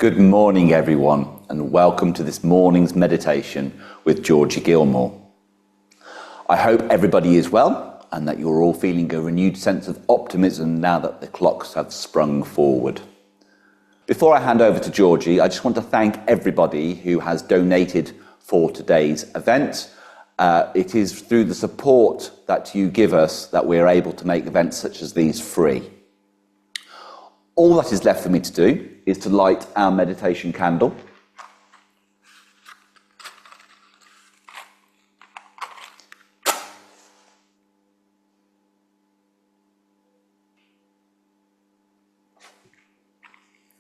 Good morning, everyone, and welcome to this morning's meditation with Georgie Gilmore. I hope everybody is well and that you're all feeling a renewed sense of optimism now that the clocks have sprung forward. Before I hand over to Georgie, I just want to thank everybody who has donated for today's event. It is through the support that you give us that we're able to make events such as these free. All that is left for me to do is to light our meditation candle.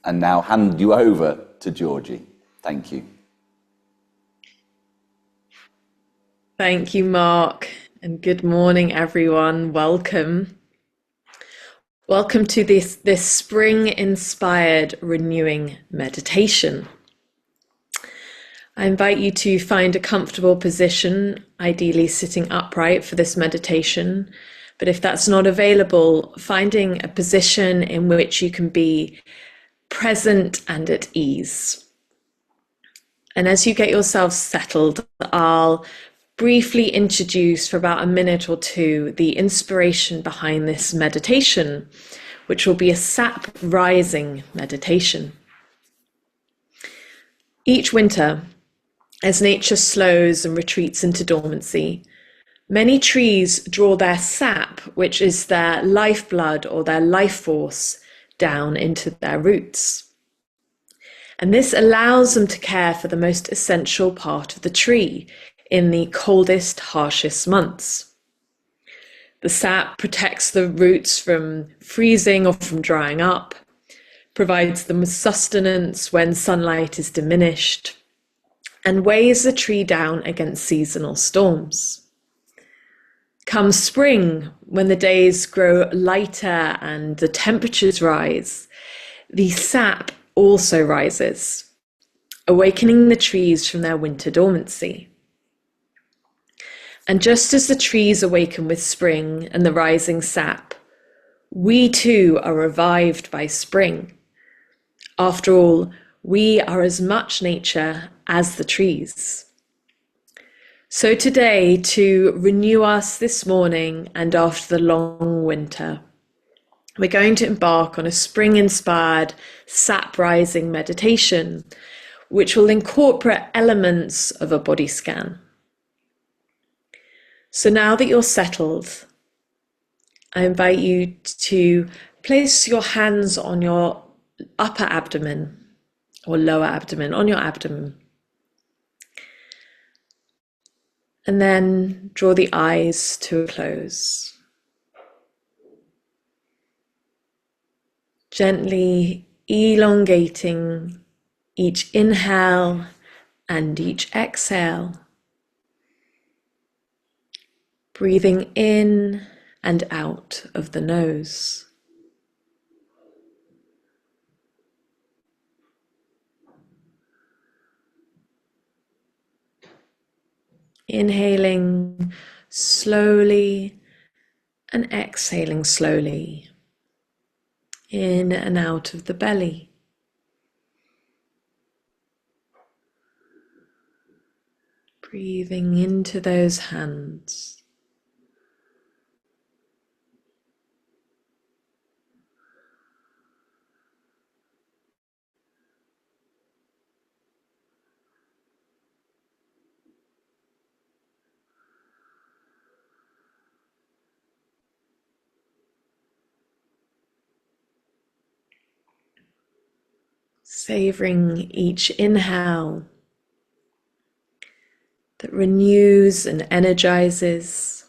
And now hand you over to Georgie. Thank you. Thank you, Mark, and good morning, everyone. Welcome. Welcome to this spring-inspired renewing meditation. I invite you to find a comfortable position, ideally sitting upright for this meditation. But if that's not available, finding a position in which you can be present and at ease. And as you get yourself settled, I'll briefly introduce for about a minute or two the inspiration behind this meditation, which will be a sap rising meditation. Each winter, as nature slows and retreats into dormancy, many trees draw their sap, which is their lifeblood or their life force, down into their roots. And this allows them to care for the most essential part of the tree in the coldest, harshest months. The sap protects the roots from freezing or from drying up, provides them with sustenance when sunlight is diminished, and weighs the tree down against seasonal storms. Come spring, when the days grow lighter and the temperatures rise, the sap also rises, awakening the trees from their winter dormancy. And just as the trees awaken with spring and the rising sap, we too are revived by spring. After all, we are as much nature as the trees. So today, to renew us this morning and after the long winter, we're going to embark on a spring-inspired sap rising meditation, which will incorporate elements of a body scan. So now that you're settled, I invite you to place your hands on your upper abdomen or lower abdomen, on your abdomen. And then draw the eyes to a close. Gently elongating each inhale and each exhale. Breathing in and out of the nose. Inhaling slowly and exhaling slowly, in and out of the belly. Breathing into those hands. Savoring each inhale that renews and energizes,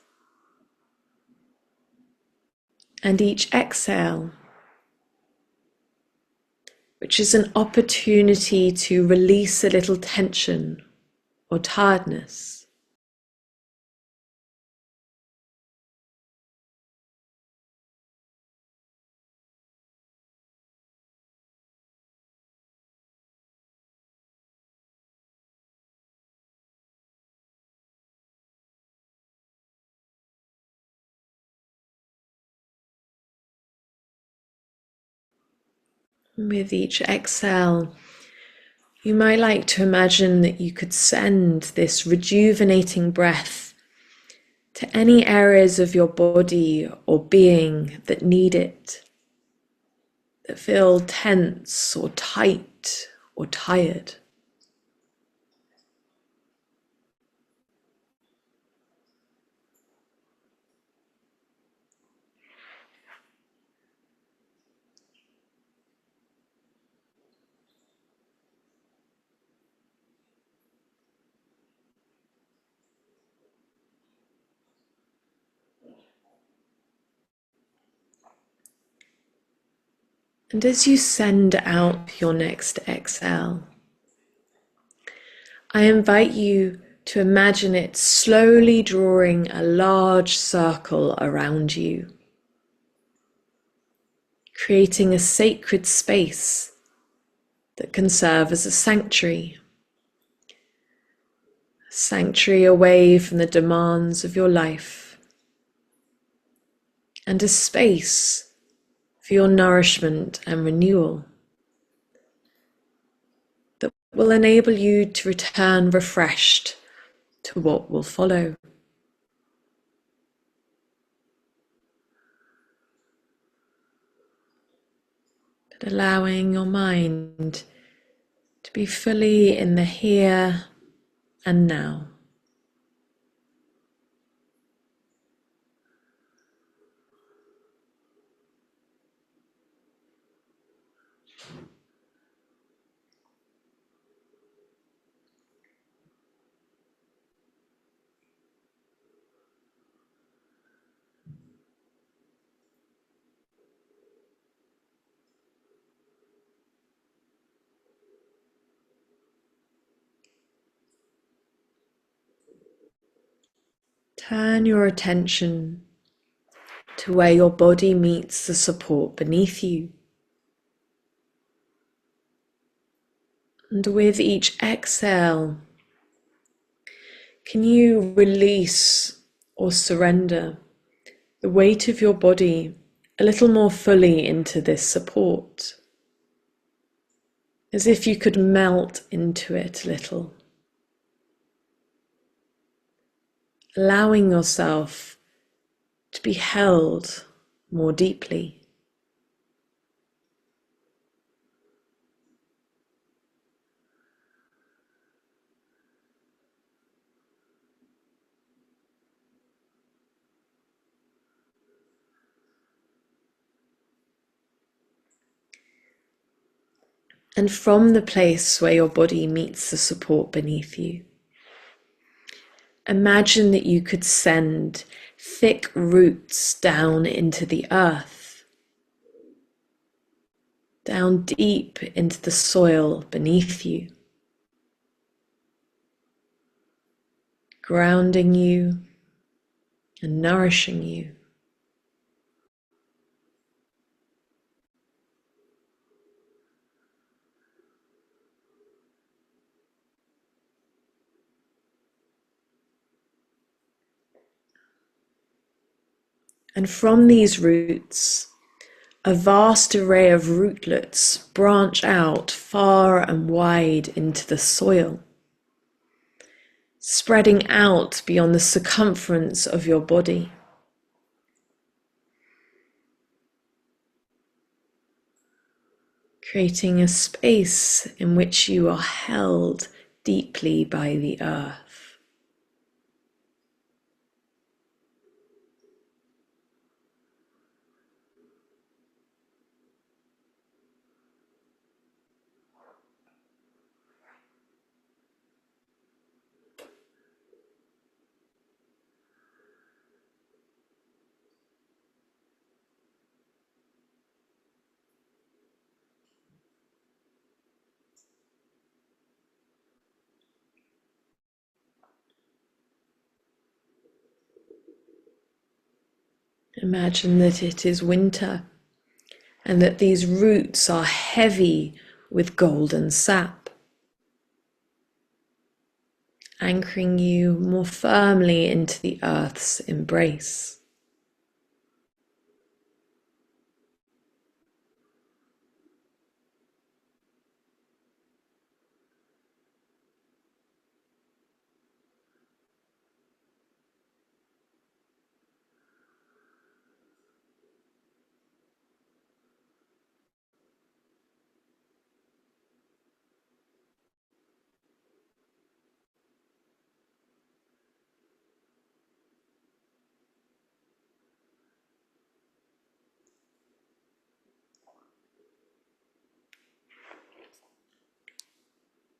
and each exhale, which is an opportunity to release a little tension or tiredness. With each exhale, You might like to imagine that you could send this rejuvenating breath to any areas of your body or being that need it, that feel tense or tight or tired. And as you send out your next exhale, I invite you to imagine it slowly drawing a large circle around you, creating a sacred space that can serve as a sanctuary away from the demands of your life, and a space for your nourishment and renewal that will enable you to return refreshed to what will follow. But allowing your mind to be fully in the here and now. Turn your attention to where your body meets the support beneath you. And with each exhale, can you release or surrender the weight of your body a little more fully into this support, as if you could melt into it a little, allowing yourself to be held more deeply. And from the place where your body meets the support beneath you, imagine that you could send thick roots down into the earth, down deep into the soil beneath you, grounding you and nourishing you. And from these roots, a vast array of rootlets branch out far and wide into the soil, spreading out beyond the circumference of your body. Creating a space in which you are held deeply by the earth. Imagine that it is winter and that these roots are heavy with golden sap, anchoring you more firmly into the earth's embrace.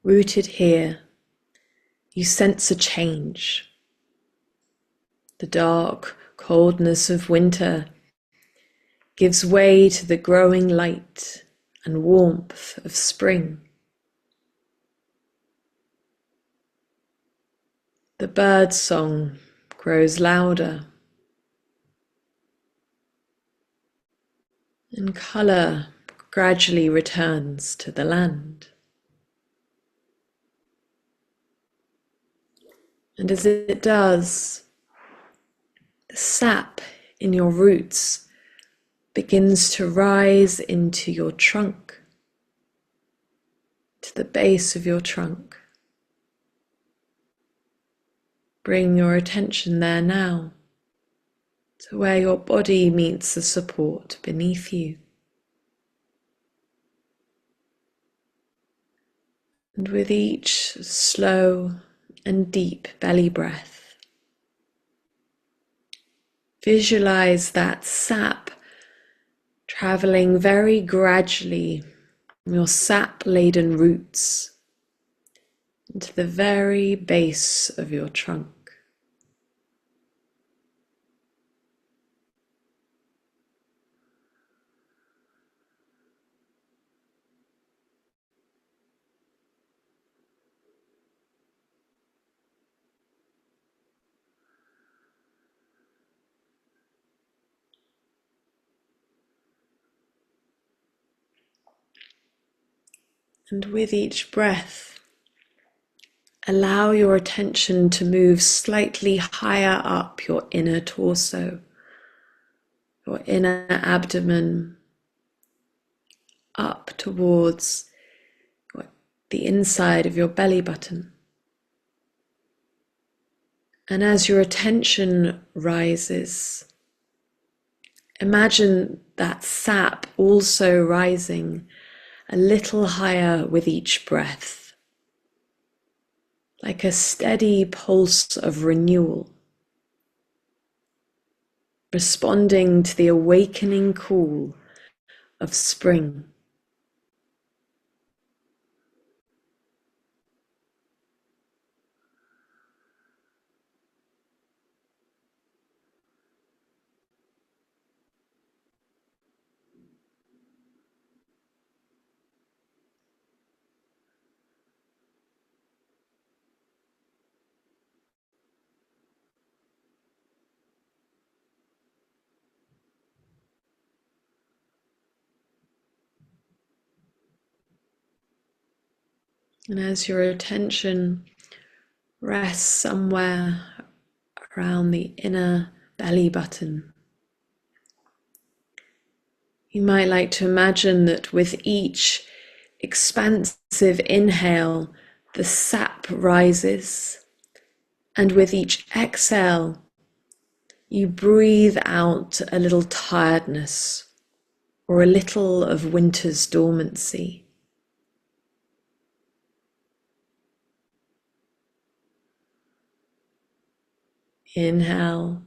Rooted here, you sense a change. The dark coldness of winter gives way to the growing light and warmth of spring. The bird song grows louder, and colour gradually returns to the land. And as it does, the sap in your roots begins to rise into your trunk, to the base of your trunk. Bring your attention there now, to where your body meets the support beneath you. And with each slow and deep belly breath, visualize that sap traveling very gradually from your sap-laden roots into the very base of your trunk. And with each breath, allow your attention to move slightly higher up your inner torso, your inner abdomen, up towards the inside of your belly button. And as your attention rises, imagine that sap also rising a little higher with each breath, like a steady pulse of renewal, responding to the awakening call of spring. And as your attention rests somewhere around the inner belly button, you might like to imagine that with each expansive inhale, the sap rises, and with each exhale, you breathe out a little tiredness or a little of winter's dormancy. Inhale,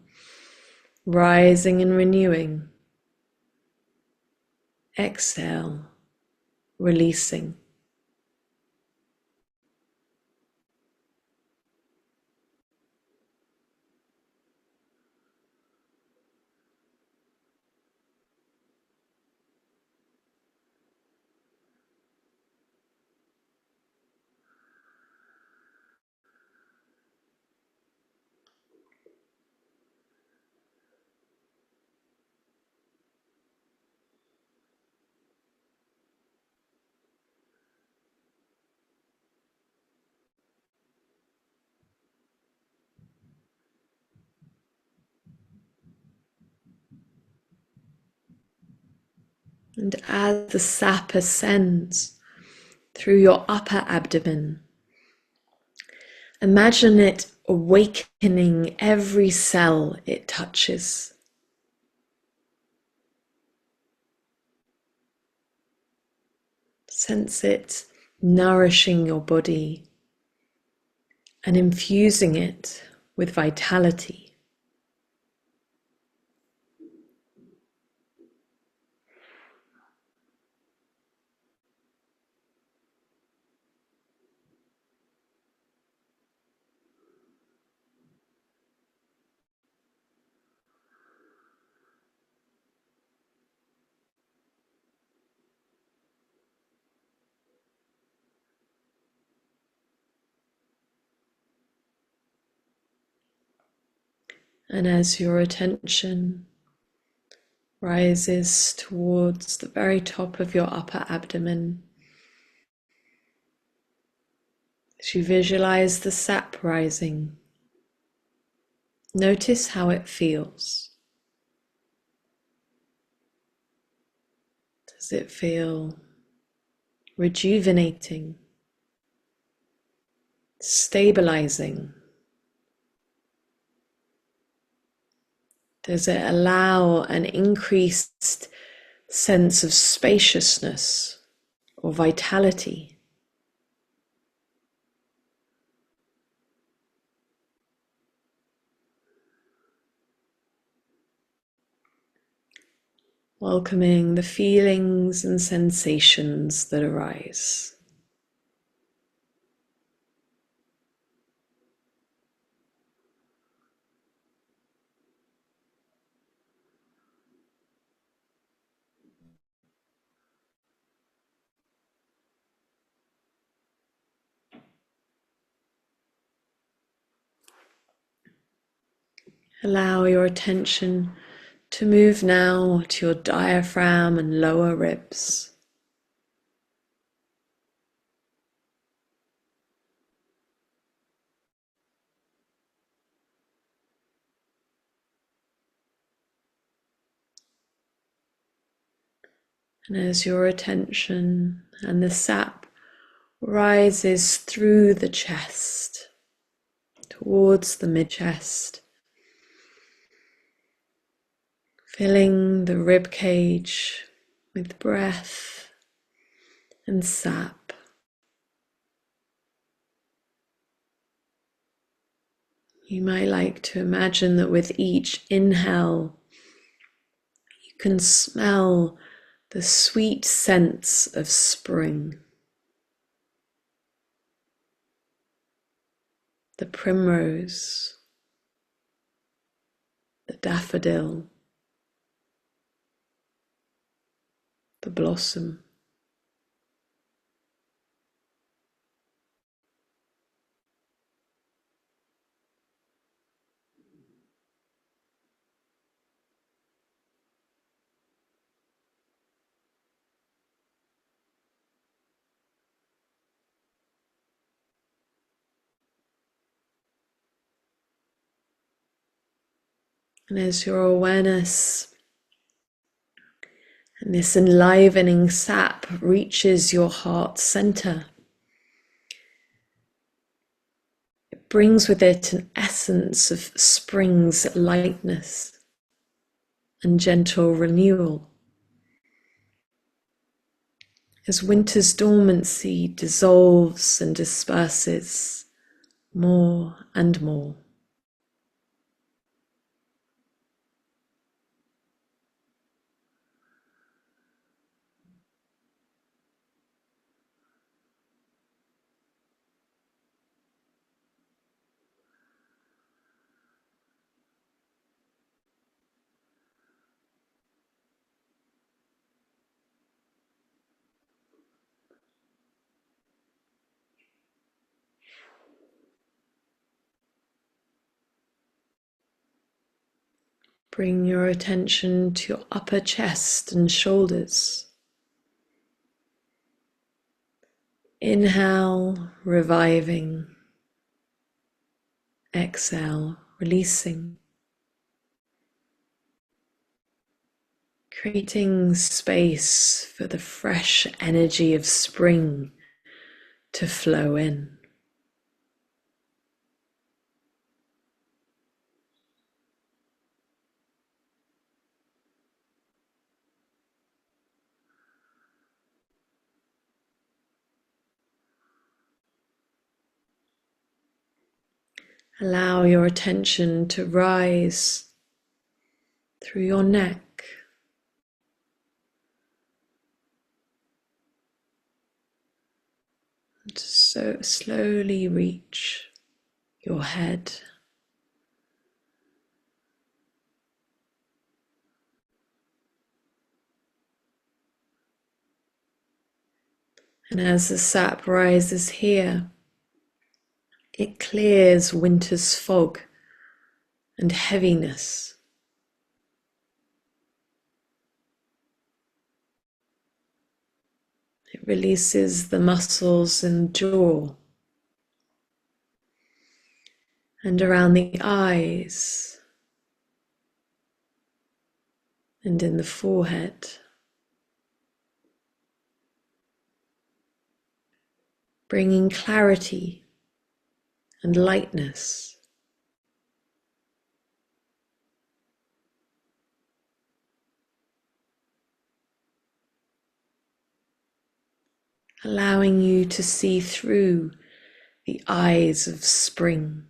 rising and renewing. Exhale, releasing. And as the sap ascends through your upper abdomen, imagine it awakening every cell it touches. Sense it nourishing your body and infusing it with vitality. And as your attention rises towards the very top of your upper abdomen, as you visualize the sap rising, notice how it feels. Does it feel rejuvenating, stabilizing? Does it allow an increased sense of spaciousness or vitality? Welcoming the feelings and sensations that arise. Allow your attention to move now to your diaphragm and lower ribs. And as your attention and the sap rises through the chest, towards the mid-chest, filling the rib cage with breath and sap. You might like to imagine that with each inhale, you can smell the sweet scents of spring. The primrose, the daffodil, the blossom. And as your awareness and this enlivening sap reaches your heart center, it brings with it an essence of spring's lightness and gentle renewal. As winter's dormancy dissolves and disperses more and more. Bring your attention to your upper chest and shoulders. Inhale, reviving. Exhale, releasing. Creating space for the fresh energy of spring to flow in. Allow your attention to rise through your neck, and so slowly reach your head. And as the sap rises here, it clears winter's fog and heaviness. It releases the muscles in the jaw and around the eyes and in the forehead, bringing clarity and lightness. Allowing you to see through the eyes of spring.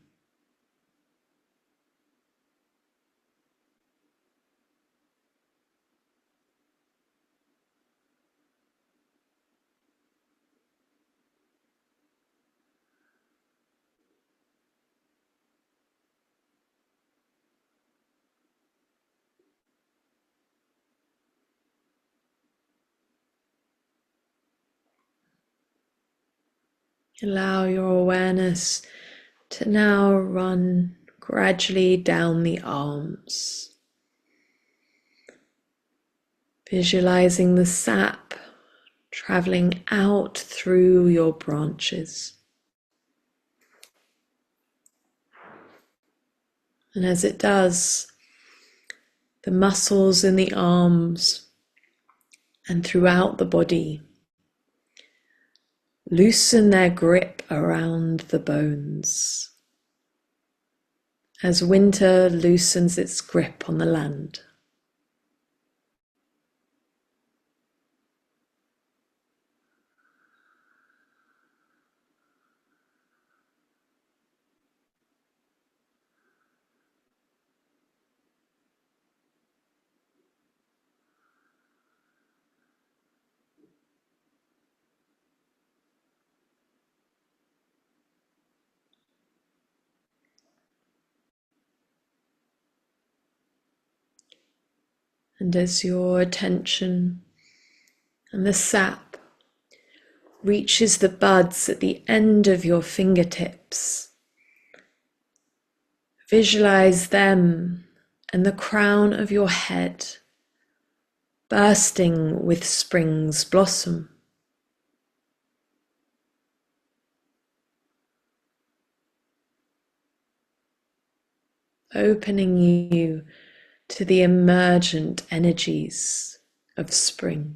Allow your awareness to now run gradually down the arms, visualizing the sap traveling out through your branches. And as it does, the muscles in the arms and throughout the body loosen their grip around the bones, as winter loosens its grip on the land. And as your attention and the sap reaches the buds at the end of your fingertips, visualize them and the crown of your head bursting with spring's blossom. Opening you to the emergent energies of spring.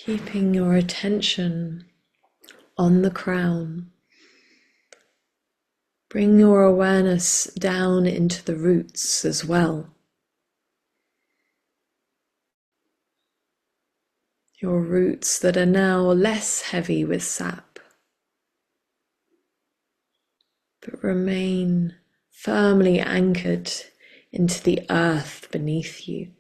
Keeping your attention on the crown, bring your awareness down into the roots as well. Your roots that are now less heavy with sap, but remain firmly anchored into the earth beneath you.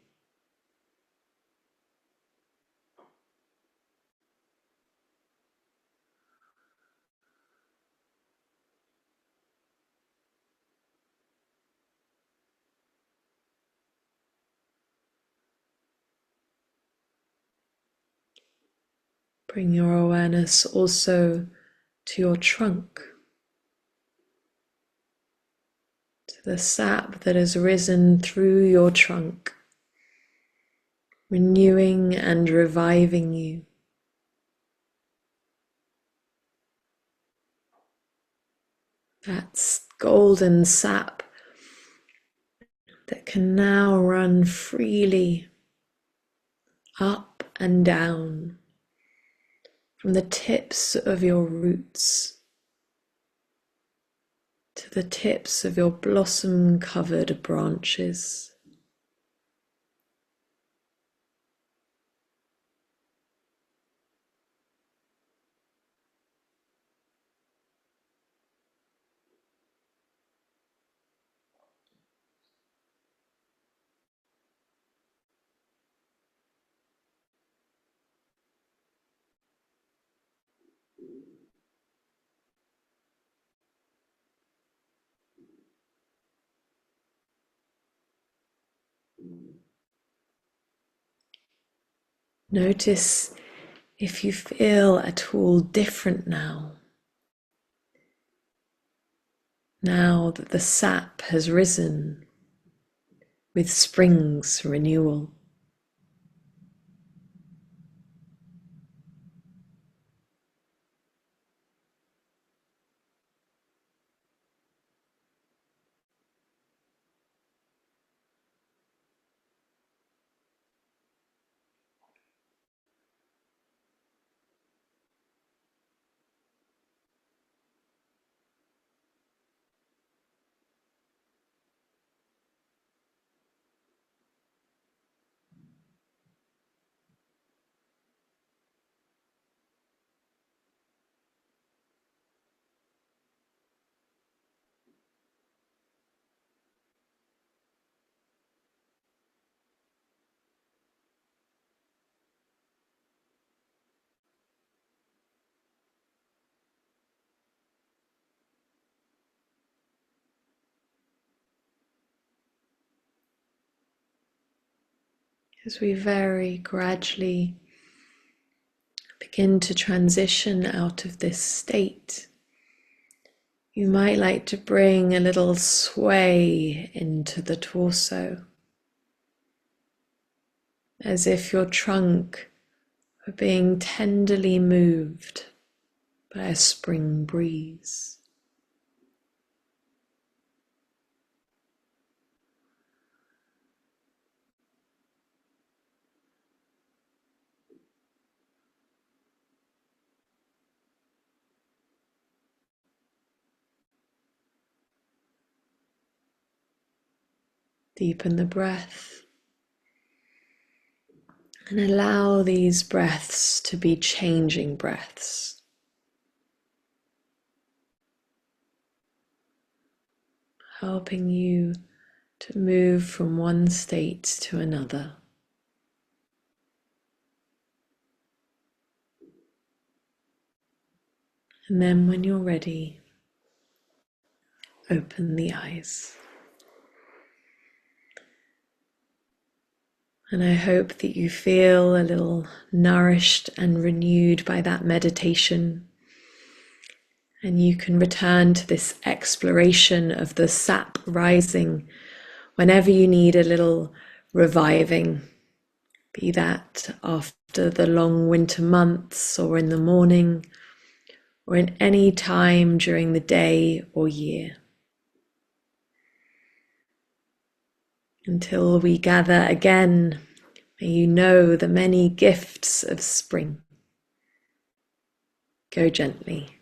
Bring your awareness also to your trunk, to the sap that has risen through your trunk, renewing and reviving you. That's golden sap that can now run freely up and down, from the tips of your roots to the tips of your blossom-covered branches. Notice if you feel at all different now that the sap has risen with spring's renewal. As we very gradually begin to transition out of this state, you might like to bring a little sway into the torso, as if your trunk were being tenderly moved by a spring breeze. Deepen the breath and allow these breaths to be changing breaths, helping you to move from one state to another. And then when you're ready, open the eyes. And I hope that you feel a little nourished and renewed by that meditation. And you can return to this exploration of the sap rising whenever you need a little reviving, be that after the long winter months or in the morning or in any time during the day or year. Until we gather again, may you know the many gifts of spring. Go gently.